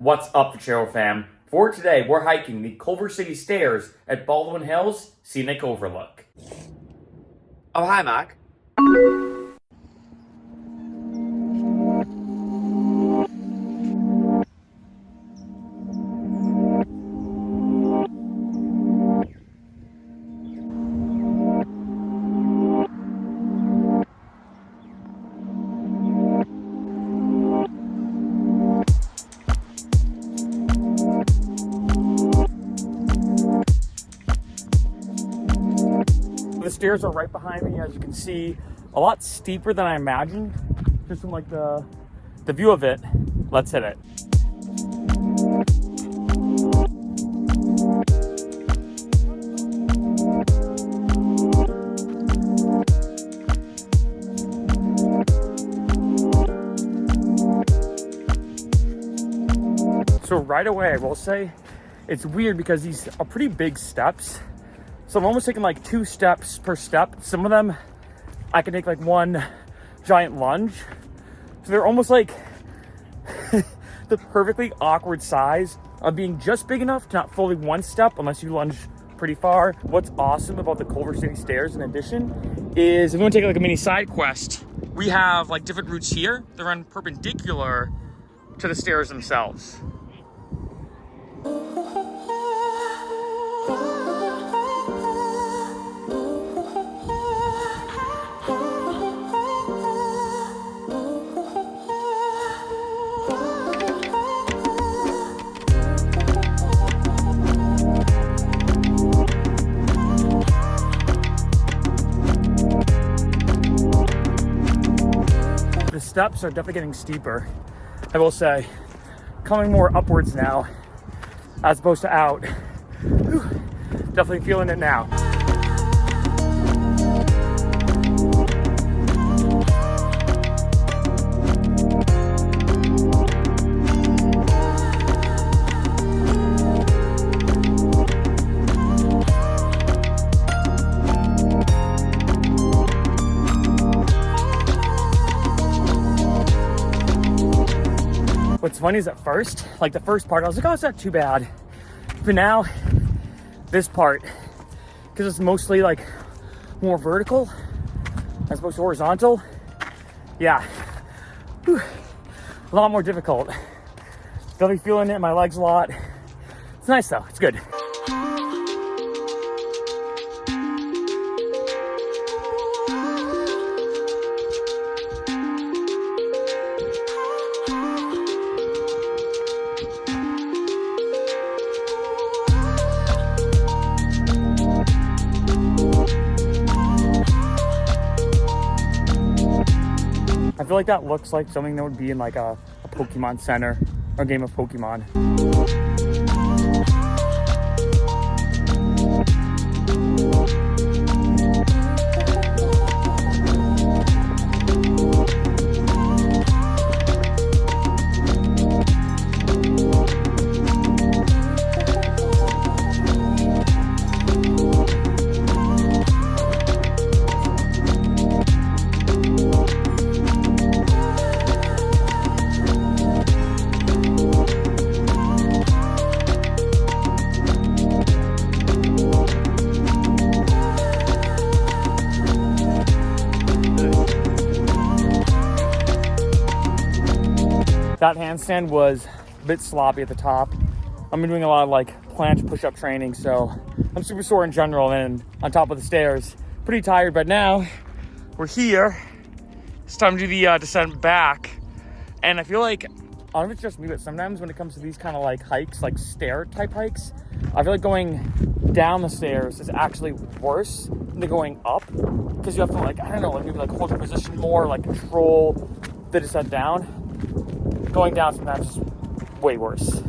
What's up, Freccero fam? For today, we're hiking the Culver City Stairs at Baldwin Hills Scenic Overlook. Oh, hi, Mark. The stairs are right behind me, as you can see, a lot steeper than I imagined. Just from like the view of it. Let's hit it. So right away, I will say, it's weird because these are pretty big steps. So I'm almost taking like 2 steps per step. Some of them, I can take like one giant lunge. So they're almost like the perfectly awkward size of being just big enough to not fully one step unless you lunge pretty far. What's awesome about the Culver City Stairs, in addition, is if you want to take like a mini side quest, we have like different routes here that run perpendicular to the stairs themselves. The steps are definitely getting steeper, I will say. Coming more upwards now, as opposed to out. Whew. Definitely feeling it now. What's funny is at first, like the first part, I was like, oh, it's not too bad. But now, this part, because it's mostly like more vertical as opposed to horizontal, yeah, whew, a lot more difficult. Definitely feeling it in my legs a lot. It's nice though, it's good. I feel like that looks like something that would be in like a Pokemon Center or a game of Pokemon. That handstand was a bit sloppy at the top. I've been doing a lot of like planche push-up training, so I'm super sore in general, and on top of the stairs, pretty tired. But now we're here. It's time to do the descent back. And I feel like, I don't know if it's just me, but sometimes when it comes to these kind of like hikes, like stair type hikes, I feel like going down the stairs is actually worse than going up, because you have to like, I don't know, like maybe like hold your position more, like control the descent down. Going down sometimes is way worse.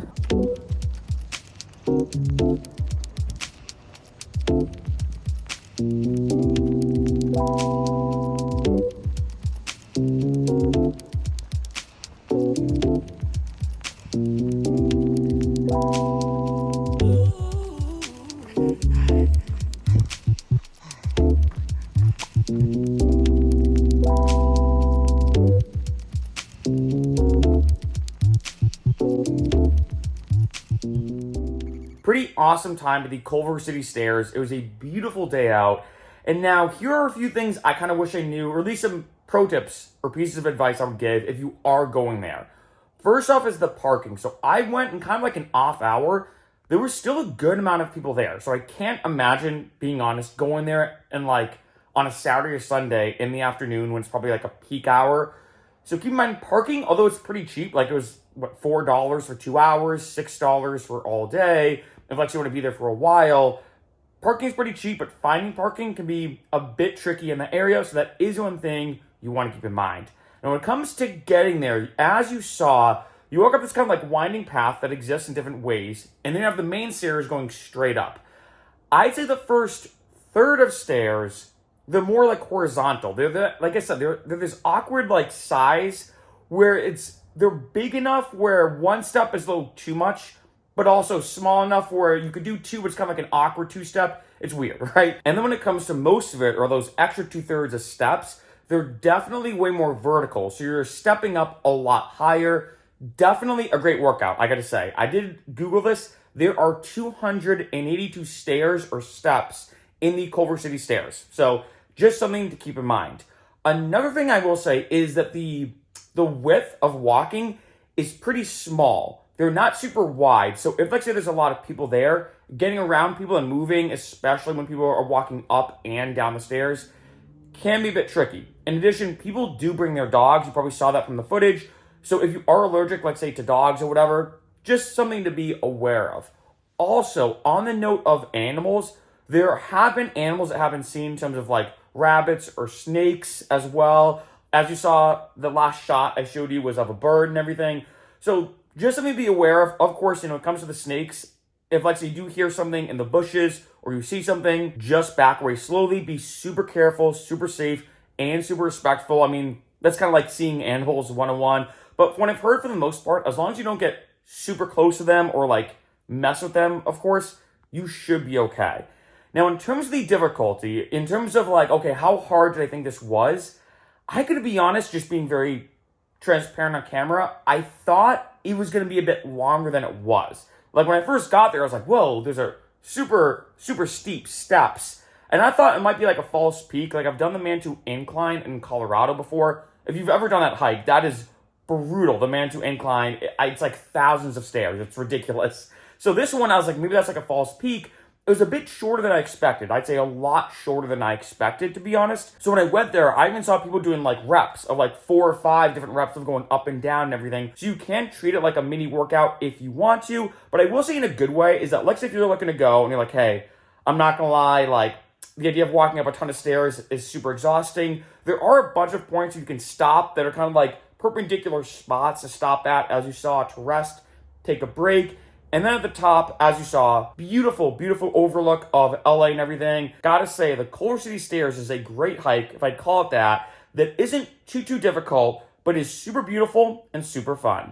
Pretty awesome time at the Culver City Stairs. It was a beautiful day out. And now here are a few things I kind of wish I knew, or at least some pro tips or pieces of advice I would give if you are going there. First off is the parking. So I went in kind of like an off hour. There was still a good amount of people there. So I can't imagine, being honest, going there and like on a Saturday or Sunday in the afternoon when it's probably like a peak hour. So keep in mind, parking, although it's pretty cheap, like it was, $4 for 2 hours, $6 for all day. If like you want to be there for a while, parking is pretty cheap, but finding parking can be a bit tricky in the area. So that is one thing you want to keep in mind. Now, when it comes to getting there, as you saw, you walk up this kind of like winding path that exists in different ways, and then you have the main stairs going straight up. I'd say the first third of stairs, they're more like horizontal. Like I said, they're this awkward like size where they're big enough where one step is a little too much, but also small enough where you could do two, but it's kind of like an awkward two-step. It's weird, right? And then when it comes to most of it, or those extra 2/3 of steps, they're definitely way more vertical. So you're stepping up a lot higher. Definitely a great workout, I gotta say. I did Google this. There are 282 stairs or steps in the Culver City Stairs. So just something to keep in mind. Another thing I will say is that the width of walking is pretty small. They're not super wide. So if, like, say, there's a lot of people there, getting around people and moving, especially when people are walking up and down the stairs, can be a bit tricky. In addition, people do bring their dogs. You probably saw that from the footage. So if you are allergic, let's say, to dogs or whatever, just something to be aware of. Also, on the note of animals, there have been animals that have been seen in terms of like rabbits or snakes as well. As you saw, the last shot I showed you was of a bird and everything. So just something to be aware of. Of course, when it comes to the snakes, if like say you do hear something in the bushes or you see something, just back away slowly. Be super careful, super safe, and super respectful. I mean, that's kind of like seeing animals one-on-one. But when I've heard, for the most part, as long as you don't get super close to them or like mess with them, of course, you should be okay. Now, in terms of the difficulty, in terms of like, okay, how hard did I think this was? I could be honest, just being very transparent on camera, I thought it was going to be a bit longer than it was. Like when I first got there, I was like, whoa, there's a super, super steep steps. And I thought it might be like a false peak. Like I've done the Manitou Incline in Colorado before. If you've ever done that hike, that is brutal. The Manitou Incline, it's like thousands of stairs. It's ridiculous. So this one, I was like, maybe that's like a false peak. It was a bit shorter than I expected. I'd say a lot shorter than I expected, to be honest. So when I went there, I even saw people doing like reps of like 4 or 5 different reps of going up and down and everything. So you can treat it like a mini workout if you want to. But I will say in a good way is that, let's say if you're looking to go and you're like, hey, I'm not going to lie, like the idea of walking up a ton of stairs is super exhausting. There are a bunch of points you can stop that are kind of like perpendicular spots to stop at, as you saw, to rest, take a break. And then at the top, as you saw, beautiful, beautiful overlook of LA and everything. Gotta say, the Culver City Stairs is a great hike, if I'd call it that isn't too difficult, but is super beautiful and super fun.